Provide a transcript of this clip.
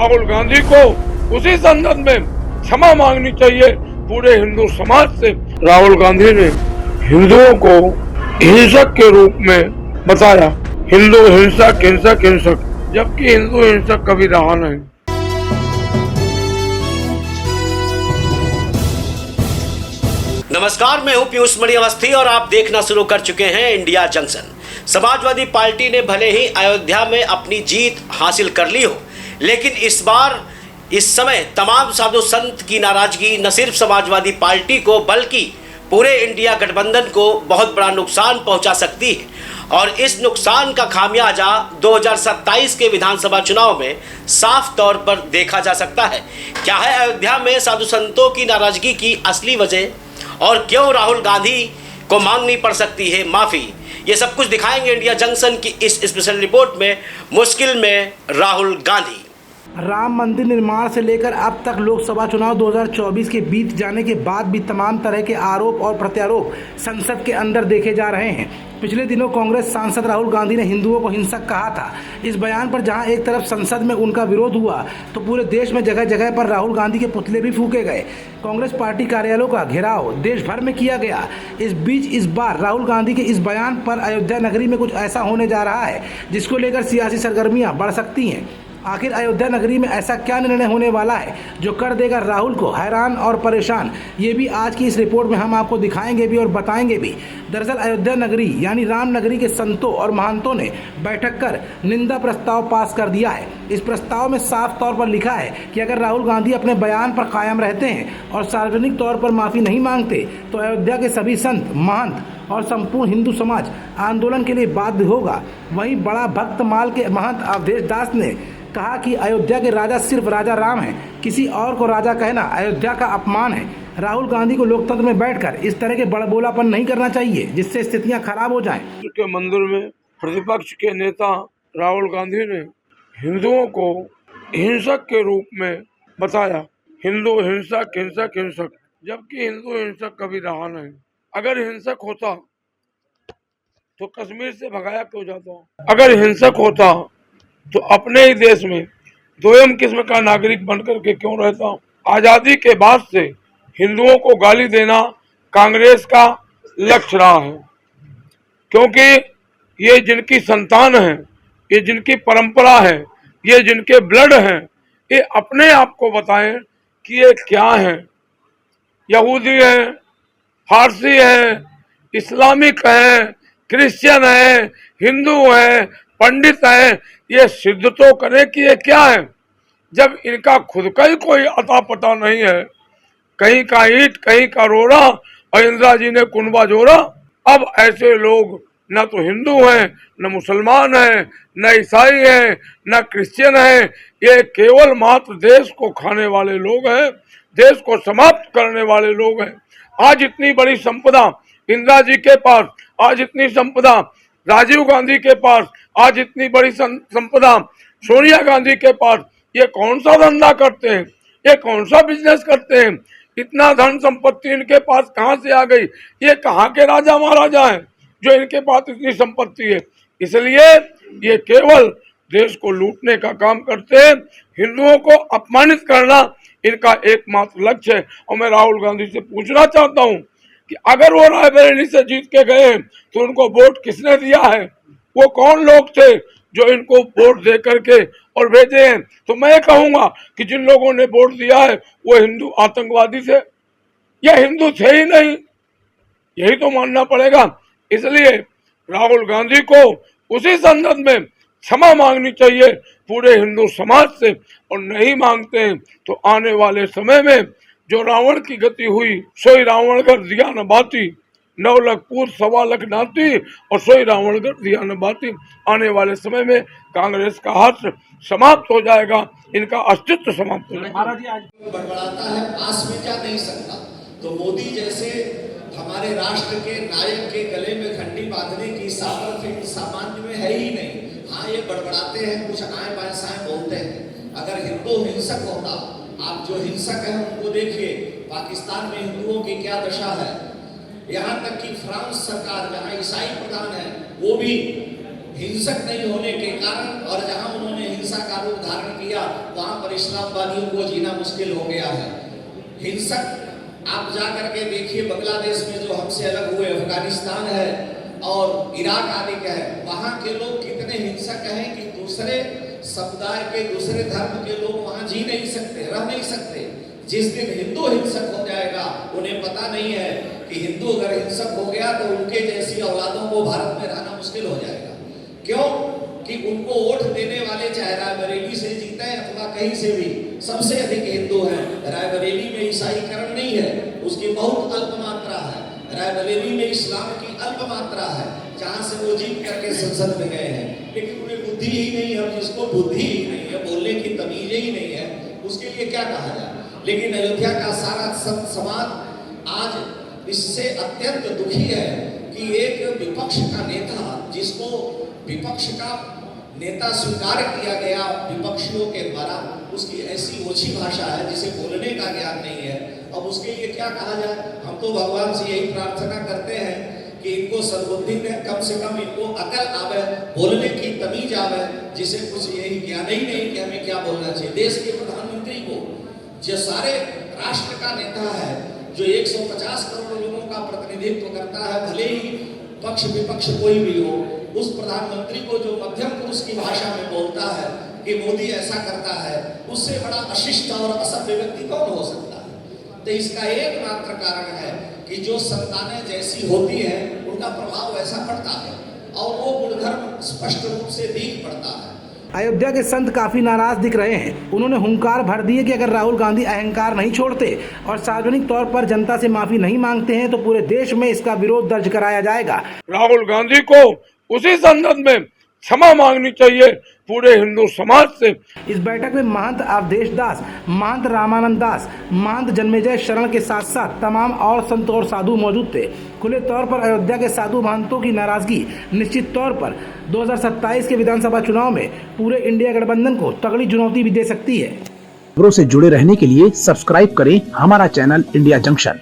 राहुल गांधी को उसी संदर्भ में क्षमा मांगनी चाहिए पूरे हिंदू समाज से। राहुल गांधी ने हिंदुओं को हिंसक के रूप में बताया, हिंदू हिंसक हिंसक हिंसक, जबकि हिंदू हिंसक कभी रहा नहीं। नमस्कार, मैं हूं पीयूष मणि अवस्थी और आप देखना शुरू कर चुके हैं इंडिया जंक्शन। समाजवादी पार्टी ने भले ही अयोध्या में अपनी जीत हासिल कर ली हो, लेकिन इस समय तमाम साधु संत की नाराजगी न सिर्फ समाजवादी पार्टी को बल्कि पूरे इंडिया गठबंधन को बहुत बड़ा नुकसान पहुंचा सकती है। और इस नुकसान का खामियाजा 2027 के विधानसभा चुनाव में साफ तौर पर देखा जा सकता है। क्या है अयोध्या में साधु संतों की नाराजगी की असली वजह और क्यों राहुल गांधी को मांगनी पड़ सकती है माफ़ी? ये सब कुछ दिखाएंगे इंडिया जंक्शन की इस स्पेशल रिपोर्ट में। मुश्किल में राहुल गांधी। राम मंदिर निर्माण से लेकर अब तक लोकसभा चुनाव 2024 के बीत जाने के बाद भी तमाम तरह के आरोप और प्रत्यारोप संसद के अंदर देखे जा रहे हैं। पिछले दिनों कांग्रेस सांसद राहुल गांधी ने हिंदुओं को हिंसक कहा था। इस बयान पर जहां एक तरफ संसद में उनका विरोध हुआ तो पूरे देश में जगह जगह पर राहुल गांधी के पुतले भी फूके गए। कांग्रेस पार्टी कार्यालयों का घेराव देश भर में किया गया। इस बीच इस बार राहुल गांधी के इस बयान पर अयोध्या नगरी में कुछ ऐसा होने जा रहा है जिसको लेकर सियासी सरगर्मियां बढ़ सकती हैं। आखिर अयोध्या नगरी में ऐसा क्या निर्णय होने वाला है जो कर देगा राहुल को हैरान और परेशान? ये भी आज की इस रिपोर्ट में हम आपको दिखाएंगे भी और बताएंगे भी। दरअसल अयोध्या नगरी यानी राम नगरी के संतों और महंतों ने बैठक कर निंदा प्रस्ताव पास कर दिया है। इस प्रस्ताव में साफ तौर पर लिखा है कि अगर राहुल गांधी अपने बयान पर कायम रहते हैं और सार्वजनिक तौर पर माफ़ी नहीं मांगते तो अयोध्या के सभी संत, महंत और संपूर्ण हिंदू समाज आंदोलन के लिए बाध्य होगा। वहीं बड़ा भक्त माल के महंत अवधेश दास ने कहा कि अयोध्या के राजा सिर्फ राजा राम हैं, किसी और को राजा कहना अयोध्या का अपमान है। राहुल गांधी को लोकतंत्र में बैठकर इस तरह के बड़बोलापन नहीं करना चाहिए जिससे स्थितियां खराब हो जाएं। के मंदिर में प्रतिपक्ष के नेता राहुल गांधी ने हिंदुओं को हिंसक के रूप में बताया, हिंदू हिंसक हिंसक हिंसक, जबकि हिंदू हिंसक कभी रहा नहीं। अगर हिंसक होता तो कश्मीर से भगाया क्यों जाता? अगर हिंसक होता तो अपने ही देश में दोयम किस्म का नागरिक बनकर के क्यों रहता? आजादी के बाद से हिंदुओं को गाली देना कांग्रेस का लक्ष्य रहा है, क्योंकि ये जिनकी संतान है, ये जिनकी परंपरा है, ये जिनके ब्लड हैं, ये अपने आप को बताएं कि ये क्या है। यहूदी है, फारसी है, इस्लामिक है, क्रिश्चियन है, हिंदू है, पंडित है, ये सिद्ध तो करे कि ये क्या है। जब इनका खुद का ही कोई अता पता नहीं है, कहीं का ईंट कहीं का रोड़ा और इंदिरा जी ने कुनबा जोड़ा। अब ऐसे लोग न तो हिंदू हैं, न मुसलमान हैं, न ईसाई हैं, न क्रिश्चियन हैं, ये केवल मात्र देश को खाने वाले लोग हैं, देश को समाप्त करने वाले लोग हैं। आज इतनी बड़ी संपदा इंदिरा जी के पास, आज इतनी संपदा राजीव गांधी के पास, आज इतनी बड़ी संपदा सोनिया गांधी के पास, ये कौन सा धंधा करते हैं? ये कौन सा बिजनेस करते हैं? इतना धन संपत्ति इनके पास कहां से आ गई? ये कहां के राजा महाराजा हैं जो इनके पास इतनी संपत्ति है? इसलिए ये केवल देश को लूटने का काम करते हैं, हिंदुओं को अपमानित करना इनका एकमात्र लक्ष्य है। और मैं राहुल गांधी से पूछना चाहता हूं कि अगर वो रायबरेली से जीत के गए तो उनको वोट किसने दिया है? वो कौन लोग थे जो इनको वोट दे करके और भेजे हैं? तो मैं कहूंगा कि जिन लोगों ने वोट दिया है वो हिंदू आतंकवादी थे या हिंदू थे ही नहीं, यही तो मानना पड़ेगा। इसलिए राहुल गांधी को उसी संदर्भ में क्षमा मांगनी चाहिए पूरे हिंदू समाज से, और नहीं मांगते हैं तो आने वाले समय में जो रावण की गति हुई, सोई रावणगढ़ दिया न बाती, 9 लाख पूत 1.25 लाख नाती, और सोई रावणगढ़ दिया न बाती। आने वाले समय में कांग्रेस का हाथ समाप्त हो जाएगा, इनका अस्तित्व समाप्त हो जाएगा। बड़बड़ाता है, पास में जा नहीं सकता। तो मोदी जैसे हमारे राष्ट्र के नायक के गले में घंटी बांधने की सामर्थ्य सामान्य में है ही नहीं। हाँ, ये बड़बड़ाते हैं, कुछ आए बाएं साएं बोलते हैं। अगर हिंदू हिंसक होता, आप जो हिंसक हैं उनको देखिए, पाकिस्तान में हिंदुओं की क्या दशा है। यहाँ तक कि फ्रांस सरकार, जहाँ ईसाई प्रधान है, वो भी हिंसक नहीं होने के कारण और जहां उन्होंने हिंसा का रूप धारण किया वहां पर इस्लामवादियों को जीना मुश्किल हो गया है। हिंसक आप जा करके देखिए बांग्लादेश में जो हमसे अलग हुए, अफगानिस्तान है और इराक आदि का है, वहां के लोग कितने हिंसक हैं कि दूसरे समुदाय के, दूसरे धर्म के लोग वहां जी नहीं सकते, रह नहीं सकते। जिस दिन हिंदू हिंसक हो जाएगा, उन्हें पता नहीं है कि हिंदू अगर हिंसक हो गया तो उनके जैसी औलादों को भारत में रहना मुश्किल हो जाएगा। क्यों कि उनको वोट देने वाले चाहे रायबरेली से जीते अथवा कहीं से भी, सबसे अधिक हिंदू हैं। रायबरेली में ईसाईकरण नहीं है, उसकी बहुत अल्प मात्रा है। रायबरेली में इस्लाम की अल्प मात्रा है, जहां से वो जीत करके संसद में गए हैं। लेकिन उन्हें बुद्धि ही नहीं है, जिसको बुद्धि ही नहीं है, बोलने की तमीज ही नहीं है, उसके लिए क्या कहा जाए। लेकिन अयोध्या का सारा समाज आज इससे अत्यंत दुखी है कि एक विपक्ष का नेता, जिसको विपक्ष का नेता स्वीकार किया गया विपक्षियों के द्वारा, उसकी ऐसी ओछी भाषा है जिसे बोलने का ज्ञान नहीं है। अब उसके लिए क्या कहा जाए। हम तो भगवान से यही प्रार्थना करते हैं कि इनको सद्बुद्धि दें, कम से कम इनको अकल आवे, बोलने की तमीज आवे, जिसे कुछ यही ज्ञान ही नहीं कि हमें क्या बोलना चाहिए। देश के प्रधानमंत्री को, जो सारे राष्ट्र का नेता है, जो 150 करोड़ लोगों का प्रतिनिधित्व करता है, भले ही पक्ष विपक्ष कोई भी हो, उस प्रधानमंत्री को जो मध्यम पुरुष की भाषा में बोलता है कि मोदी ऐसा करता है, उससे बड़ा अशिष्ट और असभ्य व्यक्ति कौन हो सकता है। तो इसका एकमात्र कारण है कि जो संतानें जैसी होती हैं उनका प्रभाव वैसा पड़ता है और वो गुणधर्म स्पष्ट रूप से दिख पड़ता है। अयोध्या के संत काफी नाराज दिख रहे हैं। उन्होंने हुंकार भर दिए कि अगर राहुल गांधी अहंकार नहीं छोड़ते और सार्वजनिक तौर पर जनता से माफी नहीं मांगते हैं तो पूरे देश में इसका विरोध दर्ज कराया जाएगा। राहुल गांधी को उसी संदर्भ में क्षमा मांगनी चाहिए पूरे हिंदू समाज से। इस बैठक में महंत अवधेश दास, महंत रामानंद दास, महंत जन्मेजय शरण के साथ साथ तमाम और संत और साधु मौजूद थे। खुले तौर पर अयोध्या के साधु महंतों की नाराजगी निश्चित तौर पर 2027 के विधानसभा चुनाव में पूरे इंडिया गठबंधन को तगड़ी चुनौती भी दे सकती है। खबरों से जुड़े रहने के लिए सब्सक्राइब करें हमारा चैनल इंडिया जंक्शन।